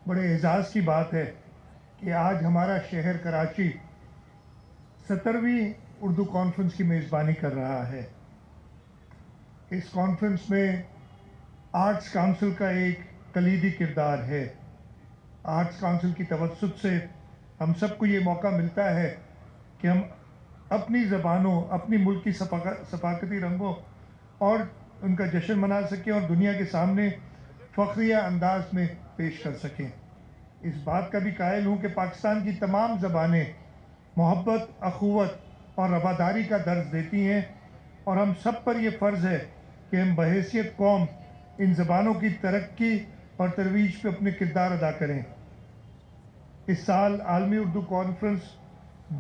بڑے اعزاز کی بات ہے کہ آج ہمارا شہر کراچی 17ویں اردو کانفرنس کی میزبانی کر رہا ہے۔ اس کانفرنس میں آرٹس کونسل کا ایک کلیدی کردار ہے۔ آرٹس کونسل کی توسط سے ہم سب کو یہ موقع ملتا ہے کہ ہم اپنی زبانوں، اپنی ملک کی ثقافتی رنگوں اور ان کا جشن منا سکیں اور دنیا کے سامنے فخریہ انداز میں پیش کر سکیں۔ اس بات کا بھی قائل ہوں کہ پاکستان کی تمام زبانیں محبت، اخوت اور رواداری کا درس دیتی ہیں، اور ہم سب پر یہ فرض ہے کہ ہم بحیثیت قوم ان زبانوں کی ترقی اور ترویج پہ اپنے کردار ادا کریں۔ اس سال عالمی اردو کانفرنس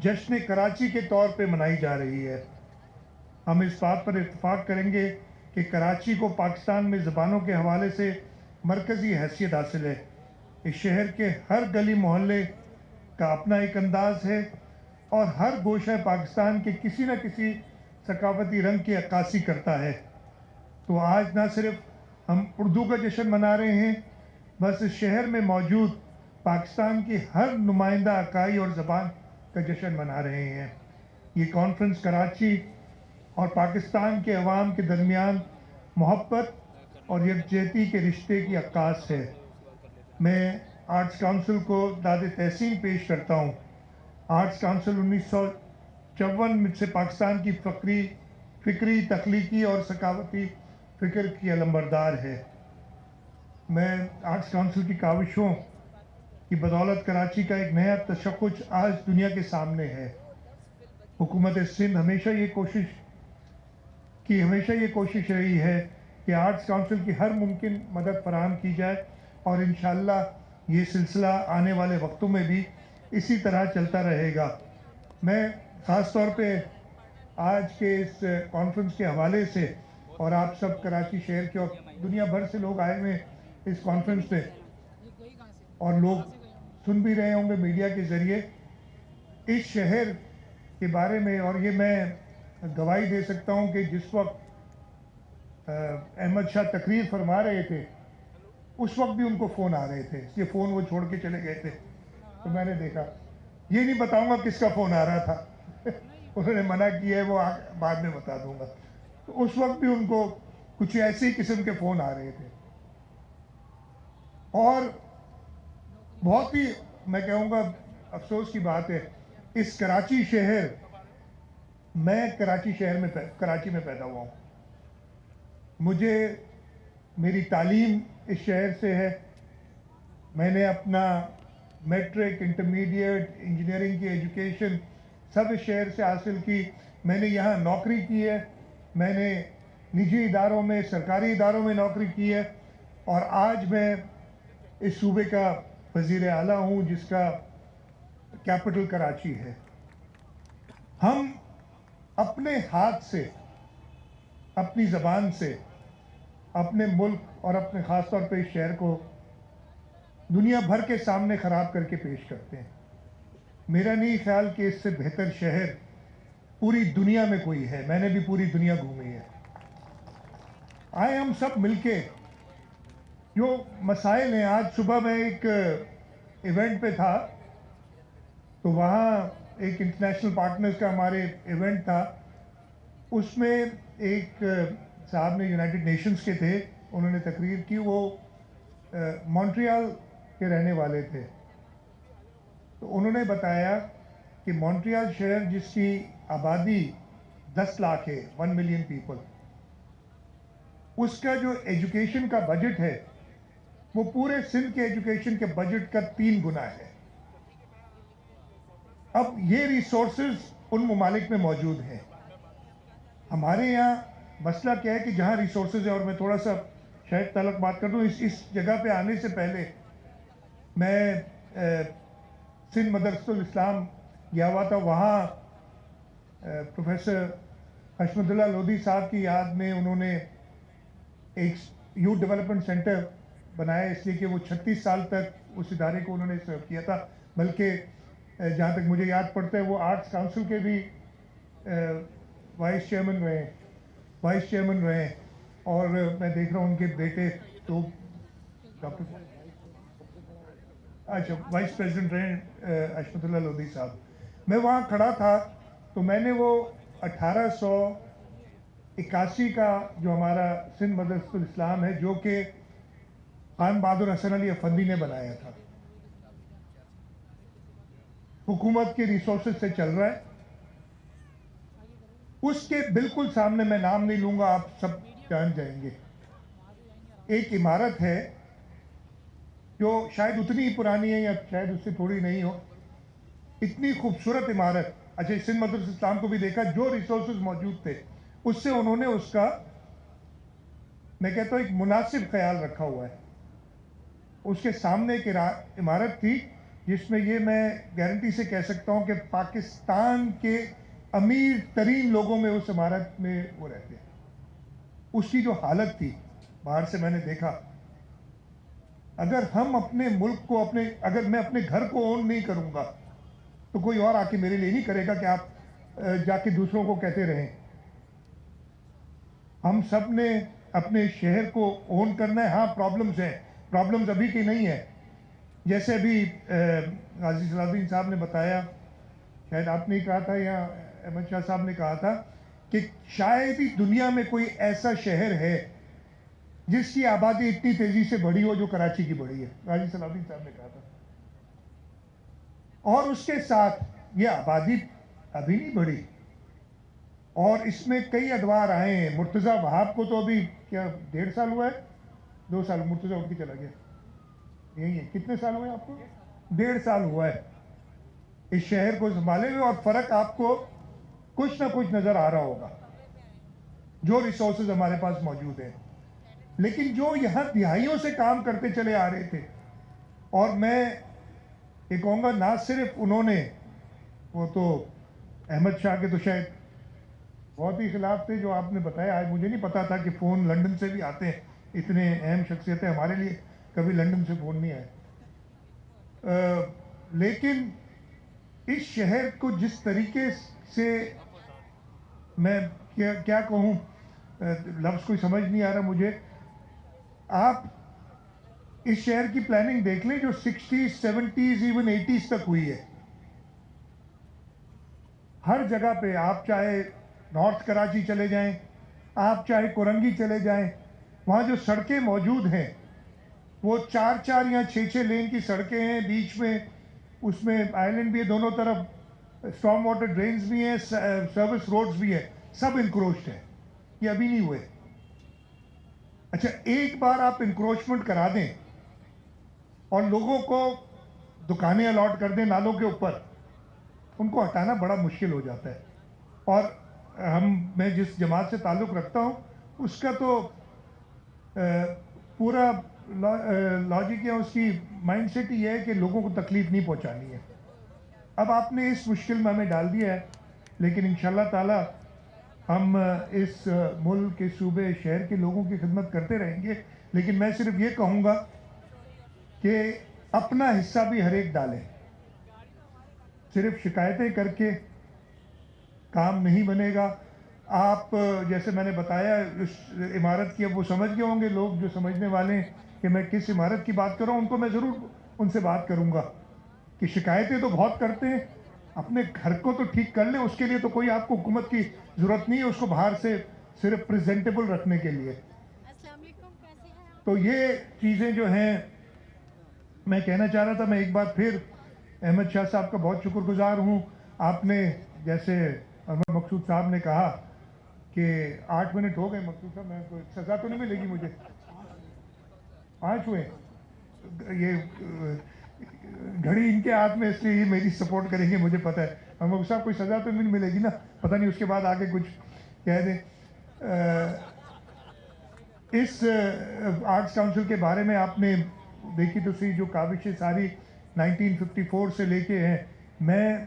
جشن کراچی کے طور پہ منائی جا رہی ہے۔ ہم اس بات پر اتفاق کریں گے کہ کراچی کو پاکستان میں زبانوں کے حوالے سے مرکزی حیثیت حاصل ہے۔ اس شہر کے ہر گلی محلے کا اپنا ایک انداز ہے اور ہر گوشہ پاکستان کے کسی نہ کسی ثقافتی رنگ کی عکاسی کرتا ہے۔ تو آج نہ صرف ہم اردو کا جشن منا رہے ہیں، بس اس شہر میں موجود پاکستان کی ہر نمائندہ اکائی اور زبان کا جشن منا رہے ہیں۔ یہ کانفرنس کراچی اور پاکستان کے عوام کے درمیان محبت اور یکجہتی کے رشتے کی عکاس ہے۔ میں آرٹس کونسل کو داد تحسین پیش کرتا ہوں۔ آرٹس کونسل 1954 سے پاکستان کی فکری، تخلیقی اور ثقافتی فکر کی علمبردار ہے۔ میں آرٹس کونسل کی کاوشوں کی بدولت کراچی کا ایک نیا تشخص آج دنیا کے سامنے ہے۔ حکومت سندھ ہمیشہ یہ کوشش رہی ہے کہ آرٹس کونسل کی ہر ممکن مدد فراہم کی جائے، اور انشاءاللہ یہ سلسلہ آنے والے وقتوں میں بھی اسی طرح چلتا رہے گا۔ میں خاص طور پہ آج کے اس کانفرنس کے حوالے سے، اور آپ سب کراچی شہر کے اور دنیا بھر سے لوگ آئے ہوئے اس کانفرنس پہ، اور لوگ سن بھی رہے ہوں گے میڈیا کے ذریعے، اس شہر کے بارے میں، اور یہ میں گواہی دے سکتا ہوں کہ جس وقت احمد شاہ تقریر فرما رہے تھے اس وقت بھی ان کو فون آ رہے تھے، اس لیے فون وہ چھوڑ کے چلے گئے تھے، تو میں نے دیکھا۔ یہ نہیں بتاؤں گا کس کا فون آ رہا تھا انہوں نے منع کیا ہے، وہ بعد میں بتا دوں گا۔ تو اس وقت بھی ان کو کچھ ایسی قسم کے فون آ رہے تھے، اور بہت ہی میں کہوں گا افسوس کی بات ہے، اس کراچی شہر، میں کراچی میں پیدا ہوا ہوں، مجھے میری تعلیم اس شہر سے ہے، میں نے اپنا میٹرک، انٹرمیڈیٹ، انجینئرنگ کی ایجوکیشن سب اس شہر سے حاصل کی۔ میں نے یہاں نوکری کی ہے، میں نے نجی اداروں میں، سرکاری اداروں میں نوکری کی ہے، اور آج میں اس صوبے کا وزیر اعلیٰ ہوں جس کا کیپٹل کراچی ہے۔ ہم اپنے ہاتھ سے، اپنی زبان سے اپنے ملک اور اپنے خاص طور پہ اس شہر کو دنیا بھر کے سامنے خراب کر کے پیش کرتے ہیں۔ میرا نہیں خیال کہ اس سے بہتر شہر پوری دنیا میں کوئی ہے، میں نے بھی پوری دنیا گھومی ہے۔ آئے ہم سب مل کے جو مسائل ہیں، آج صبح میں ایک ایونٹ پہ تھا، تو وہاں ایک انٹرنیشنل پارٹنرز کا ہمارے ایونٹ تھا، اس میں ایک صاحب نے یونائٹڈ نیشنز کے تھے، انہوں نے تقریر کی، وہ مونٹریال کے رہنے والے تھے، تو انہوں نے بتایا کہ مونٹریال شہر جس کی آبادی 10 لاکھ ہے، 1 ملین پیپل، اس کا جو ایجوکیشن کا بجٹ ہے وہ پورے سندھ کے ایجوکیشن کے بجٹ کا 3 گنا ہے۔ اب یہ ریسورسز ان ممالک میں موجود ہیں، ہمارے یہاں مسئلہ کیا ہے کہ جہاں ریسورسز ہیں، اور میں تھوڑا سا شاید تعلق بات کر دوں، اس جگہ پہ آنے سے پہلے میں سندھ مدرسۃ الاسلام گیا ہوا تھا، وہاں پروفیسر حشمت اللہ لودھی صاحب کی یاد میں انہوں نے ایک یوتھ ڈیولپمنٹ سینٹر بنایا، اس لیے کہ وہ 36 سال تک اس ادارے کو انہوں نے سرو کیا تھا، بلکہ جہاں تک مجھے یاد پڑتا ہے وہ آرٹس کونسل کے بھی وائس چیئرمین رہے، اور میں دیکھ رہا ہوں ان کے بیٹے تو ڈاکٹر اچھا وائس پریزیڈنٹ رہے اشمت اللہ لودھی صاحب. میں وہاں کھڑا تھا تو میں نے وہ 1881 کا جو ہمارا سندھ مدرسۃ الاسلام ہے جو کہ خان بہادر حسن علی افندی نے بنایا تھا، حکومت کے ریسورسز سے چل رہا ہے، اس کے بالکل سامنے، میں نام نہیں لوں گا، آپ سب جان جائیں گے، ایک عمارت ہے جو شاید اتنی ہی پرانی ہے یا شاید اس سے تھوڑی نہیں ہو، اتنی خوبصورت عمارت. اچھا سندھ مدرسۃ الاسلام کو بھی دیکھا، جو ریسورسز موجود تھے اس سے انہوں نے اس کا، میں کہتا ہوں، ایک مناسب خیال رکھا ہوا ہے. اس کے سامنے ایک عمارت تھی جس میں یہ میں گارنٹی سے کہہ سکتا ہوں کہ پاکستان کے امیر ترین لوگوں میں اس عمارت میں وہ رہتے ہیں. اس کی جو حالت تھی باہر سے میں نے دیکھا، اگر ہم اپنے ملک کو اگر میں اپنے گھر کو اون نہیں کروں گا تو کوئی اور آ کے میرے لیے نہیں کرے گا کہ آپ جا کے دوسروں کو کہتے رہیں. ہم سب نے اپنے شہر کو اون کرنا ہے. ہاں پرابلمز ہیں، پرابلمز ابھی کی نہیں ہے. جیسے ابھی غازی صلاح الدین صاحب نے بتایا، شاید آپ نے کہا تھا یا احمد شاہ صاحب نے کہا تھا کہ شاید ہی دنیا میں کوئی ایسا شہر ہے جس کی آبادی اتنی تیزی سے بڑھی ہو جو کراچی کی بڑھی ہے. غازی صلاح الدین صاحب نے کہا تھا. اور اس کے ساتھ یہ آبادی ابھی نہیں بڑھی، اور اس میں کئی ادوار آئے ہیں. مرتضیٰ وہاب کو تو ابھی کیا 1.5 سال ہوا ہے، 2 سال مرتضیٰ اٹھ کے چلا گیا. یہی ہے، کتنے سال ہوئے آپ کو؟ 1.5 سال ہوا ہے اس شہر کو سنبھالے ہوئے. اور فرق آپ کو کچھ نہ کچھ نظر آ رہا ہوگا، جو ریسورسز ہمارے پاس موجود ہیں. لیکن جو یہاں دہائیوں سے کام کرتے چلے آ رہے تھے، اور میں یہ کہوں گا نہ صرف انہوں نے، وہ تو احمد شاہ کے تو شاید بہت ہی خلاف تھے جو آپ نے بتایا. آج مجھے نہیں پتا تھا کہ فون لندن سے بھی آتے ہیں، اتنے اہم شخصیتیں. ہمارے لیے کبھی لندن سے فون نہیں آئے. لیکن اس شہر کو جس طریقے سے، میں کیا کہوں، لفظ کوئی سمجھ نہیں آ رہا مجھے. آپ اس شہر کی پلاننگ دیکھ لیں جو 60s 70s ایون 80s تک ہوئی ہے. ہر جگہ پہ آپ چاہے نارتھ کراچی چلے جائیں، آپ چاہے کورنگی چلے جائیں، وہاں جو سڑکیں موجود ہیں وہ 4 یا 6 لین کی سڑکیں ہیں. بیچ میں اس میں آئلینڈ بھی ہے، دونوں طرف اسٹارم واٹر ڈرینز بھی ہیں، سروس روڈز بھی ہیں، سب انکروچڈ ہیں. یہ ابھی نہیں ہوئے. اچھا ایک بار آپ انکروچمنٹ کرا دیں اور لوگوں کو دکانیں الاٹ کر دیں نالوں کے اوپر، ان کو ہٹانا بڑا مشکل ہو جاتا ہے. اور میں جس جماعت سے تعلق رکھتا ہوں اس کا تو پورا لاجک یا اس کی مائنڈ سیٹ یہ ہے کہ لوگوں کو تکلیف نہیں پہنچانی ہے. اب آپ نے اس مشکل میں ہمیں ڈال دیا ہے، لیکن انشاءاللہ تعالی ہم اس ملک کے صوبے شہر کے لوگوں کی خدمت کرتے رہیں گے. لیکن میں صرف یہ کہوں گا کہ اپنا حصہ بھی ہر ایک ڈالیں. صرف شکایتیں کر کے کام نہیں بنے گا. آپ جیسے میں نے بتایا اس عمارت کی، اب وہ سمجھ گئے ہوں گے لوگ جو سمجھنے والے ہیں کہ میں کس عمارت کی بات کر رہا ہوں. ان کو میں ضرور ان سے بات کروں گا کہ شکایتیں تو بہت کرتے ہیں، اپنے گھر کو تو ٹھیک کر لیں. اس کے لیے تو کوئی آپ کو حکومت کی ضرورت نہیں ہے، اس کو باہر سے صرف پریزنٹیبل رکھنے کے لیے. تو یہ چیزیں جو ہیں میں کہنا چاہ رہا تھا. میں ایک بار پھر احمد شاہ صاحب کا بہت شکر گزار ہوں. آپ نے جیسے انور مقصود صاحب نے کہا کہ 8 منٹ ہو گئے. مقصود صاحب میں کوئی سزا تو نہیں ملے گی مجھے؟ 5 ہوئے. یہ گھڑی ان کے ہاتھ میں، اس لیے یہ میری سپورٹ کریں گے مجھے پتہ ہے. انور صاحب کوئی سزا تو نہیں ملے گی نا؟ پتہ نہیں اس کے بعد آگے کچھ کہہ دیں. اس آرٹس کاؤنسل کے بارے میں آپ نے دیکھی تو صحیح جو کاوشیں ساری 1954 سے لے کے ہیں. میں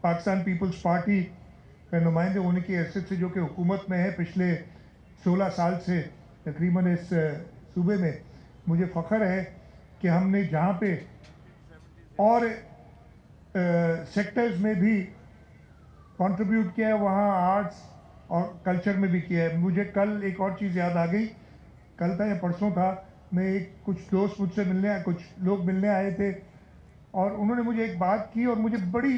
پاکستان پیپلز پارٹی کا نمائندے ہونے کی حیثیت سے جو کہ حکومت میں ہے پچھلے 16 سال سے تقریباً اس صوبے میں، مجھے فخر ہے کہ ہم نے جہاں پہ اور سیکٹرز میں بھی کنٹریبیوٹ کیا ہے وہاں آرٹس اور کلچر میں بھی کیا ہے. مجھے کل ایک اور چیز یاد آ گئی، کل تھا یا پرسوں تھا، میں کچھ دوست مجھ سے ملنے آئے، کچھ لوگ ملنے آئے تھے، اور انہوں نے مجھے ایک بات کی اور مجھے بڑی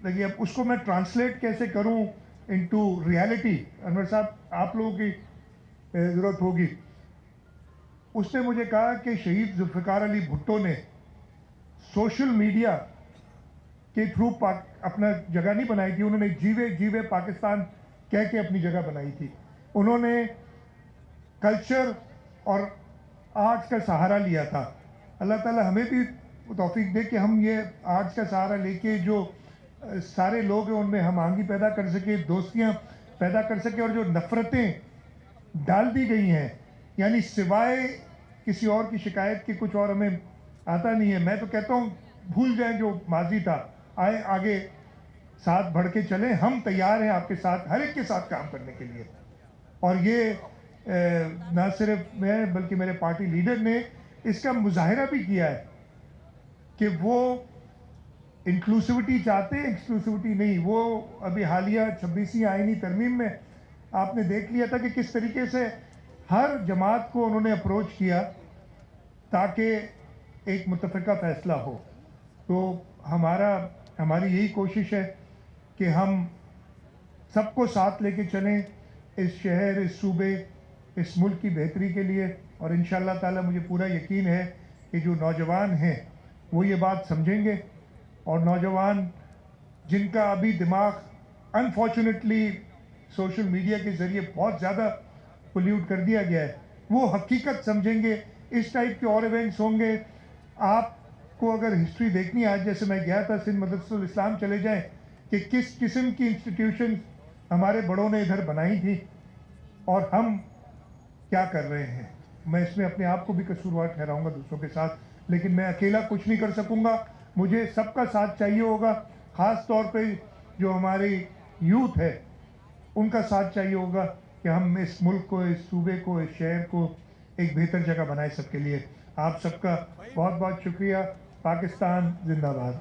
لگی. اب اس کو میں ٹرانسلیٹ کیسے کروں انٹو ریالٹی، انور صاحب آپ لوگوں کی ضرورت ہوگی. اس نے مجھے کہا کہ شہید ذوالفقار علی بھٹو نے سوشل میڈیا کے تھرو اپنا جگہ نہیں بنائی تھی، انہوں نے جیوے جیوے پاکستان کہہ کے اپنی جگہ بنائی تھی. انہوں نے کلچر اور آرٹس کا سہارا لیا تھا. اللہ تعالیٰ ہمیں بھی توفیق دے کہ ہم یہ آرٹس کا سہارا لے کے جو سارے لوگ ہیں ان میں ہم آہنگی پیدا کر سکیں، دوستیاں پیدا کر سکیں، اور جو نفرتیں ڈال دی گئی ہیں، یعنی سوائے کسی اور کی شکایت کے کچھ اور ہمیں آتا نہیں ہے. میں تو کہتا ہوں بھول جائیں جو ماضی تھا، آئے آگے ساتھ بڑھ کے چلیں. ہم تیار ہیں آپ کے ساتھ، ہر ایک کے ساتھ کام کرنے کے لیے. اور یہ نہ صرف میں بلکہ میرے پارٹی لیڈر نے اس کا مظاہرہ بھی کیا ہے کہ وہ انکلوسیوٹی چاہتے ہیں، ایکسکلوسیوٹی نہیں. وہ ابھی حالیہ 26ویں آئینی ترمیم میں آپ نے دیکھ لیا تھا کہ کس طریقے سے ہر جماعت کو انہوں نے اپروچ کیا تاکہ ایک متفقہ فیصلہ ہو. تو ہماری یہی کوشش ہے کہ ہم سب کو ساتھ لے کے چلیں اس شہر، اس صوبے، اس ملک کی بہتری کے لیے. اور انشاءاللہ تعالی مجھے پورا یقین ہے کہ جو نوجوان ہیں وہ یہ بات سمجھیں گے، اور نوجوان جن کا ابھی دماغ انفارچونیٹلی سوشل میڈیا کے ذریعے بہت زیادہ پولیوٹ کر دیا گیا ہے، وہ حقیقت سمجھیں گے. اس ٹائپ کے اور ایونٹس ہوں گے. آپ کو اگر ہسٹری دیکھنی ہے، آج جیسے میں گیا تھا سندھ مدرسۃ الاسلام، چلے جائیں کہ کس قسم کی انسٹیٹیوشن ہمارے بڑوں نے ادھر بنائی تھی اور ہم کیا کر رہے ہیں. میں اس میں اپنے آپ کو بھی قصوروار ٹھہراؤں گا دوسروں کے ساتھ، لیکن میں اکیلا کچھ نہیں کر سکوں گا. مجھے سب کا ساتھ چاہیے ہوگا، خاص طور پہ جو ہماری یوتھ ہے ان کا ساتھ چاہیے ہوگا کہ ہم اس ملک کو، اس صوبے کو، اس شہر کو ایک بہتر جگہ بنائے سب کے لیے. آپ سب کا بہت بہت شکریہ. پاکستان زندہ باد.